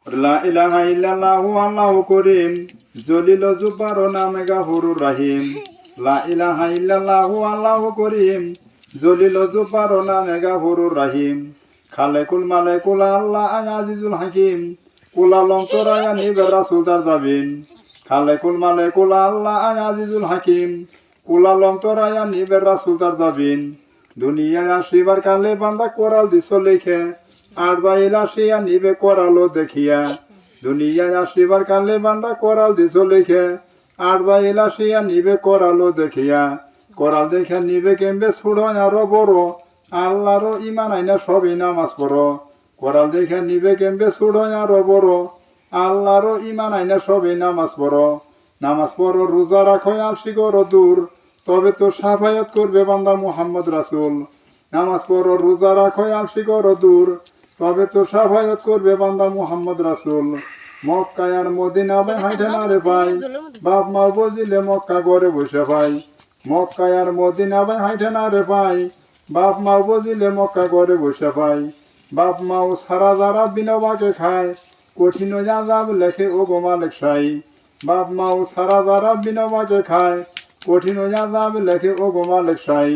লা ইলাহা ইল্লাল্লাহু আল্লাহু করিম জলিল জুব্বার নামে গাফুরুর রহিম। লা ইলাহা ইল্লাল্লাহু আল্লাহু করিম জলিল জুব্বার নামে গাফুরুর রহিম। খালেকুল মালেকুল আল্লাহ আজিজুল হাকিম কুলা লঙ্করায়া নিবের রাসূল তার যাবিন। খালেকুল মালেকুল আল্লাহ আজিজুল হাকিম কুলা লঙ্করায়া নিবের রাসূল তার যাবিন। দুনিয়ায় আসিবার কালে বান্দা কোরাল দিছ লিখে আর বাইলা শিয়া নিবে করালো দেখিয়া। দুনিয়ায় আসিবার কালে বান্দা কোরাল দিছ লিখে আর বাইলা শিয়া নিবে করালো দেখিয়া। কোরাল দেখে নিবে কেমবে ছুড়ো আরো বড় আল্লাহরও ইমান আইনা সবই নামাজ পড়ো। কোরাল দেখে নিবে কেমবে ছুড়ো আরো বড় আল্লাহরও ইমান আইনা সবই নামাজ পড়ো। নামাজ পড়ো রোজা রাখো আলসি করো দূর তবে তো সাফায়াত করবে বান্দা মুহাম্মদ রাসূল। নামাজ পড়ো রোজা রাখো আলসি করো দূর তবে তো সাফায়াত করবে বান্দা মুহাম্মদ রাসূল। মক্কায় আর মদিনায় হাইটে না রে ভাই বাপ মা বুঝিলে মক্কা ঘরে বসে ভাই। মক্কায় আর মদিনায় হাইটে না রে ভাই বাপ মা বুঝিলে মক্কা ঘরে বসে ভাই। বাপ মাও সারা যারা বিনবাকে খায় কঠিন আযাব লেখে ও গো মালিক সাই। বাপ মাও সারা যারা বিনবাকে খায় কঠিন আযাব লেখে ও গো মালিক সাই।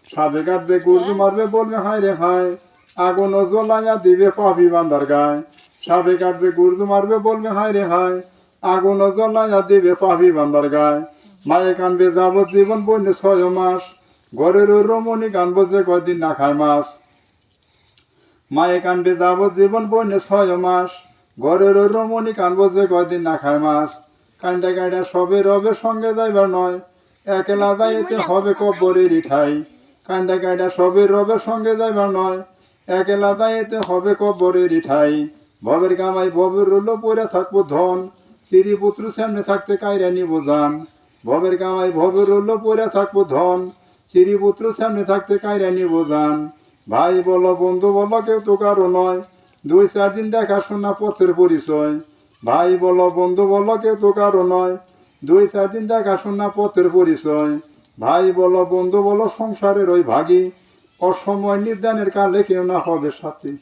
সাবে কাটবে গুর্জু মারবে বলবে হায় রে হায় আগুন জ্বলাইয়া দিবে পাপি বান্দার গায়। সাবে কাটবে গুর্জু মারবে বলবে হায় রে হায় আগুন জ্বলাইয়া দিবে পাপি বান্দার গায়। মায়ে কানবে যাবজ্জীবন বন্যে 6 মাস ঘরের রমণী কানবো যে কয়দিন না খায় মাছ। মায়ে কানবে যাবজ্জীবন বন্যে 6 মাস ঘরের রমণী কানবো যে কয়দিন না খায় মাছ। কান্দা কাইডা সবে রবে সঙ্গে যাইবার নয় একলা যাইতে হবে কবরেরই ঠাই। কান্দা কাইডা সবে রবে সঙ্গে যাইবার নয় একলা যাইতে হবে কবরেরই ঠাই। ভবের কামাই ভবের রুল পরে থাকবো ধন চিরি পুত্র সামনে থাকতে কাইরা নিব জান। ভবের কামাই ভবের রুল পরে থাকবো ধন চিরি পুত্র সামনে থাকতে কাইরা নিব জান। ভাই বলো বন্ধু বলো কেউ তো কারো নয় 2-4 দিন দেখা শোনা পথের পরিচয়। ভাই বলো বন্ধু বলো কেউ তো কারো নয় 2-4 দিন দেখা শোনা পথের পরিচয়। ভাই বলো বন্ধু বলো সংসারের ওই ভাগী অসময় নির্দানের কালে কেউ না হবে সাথী।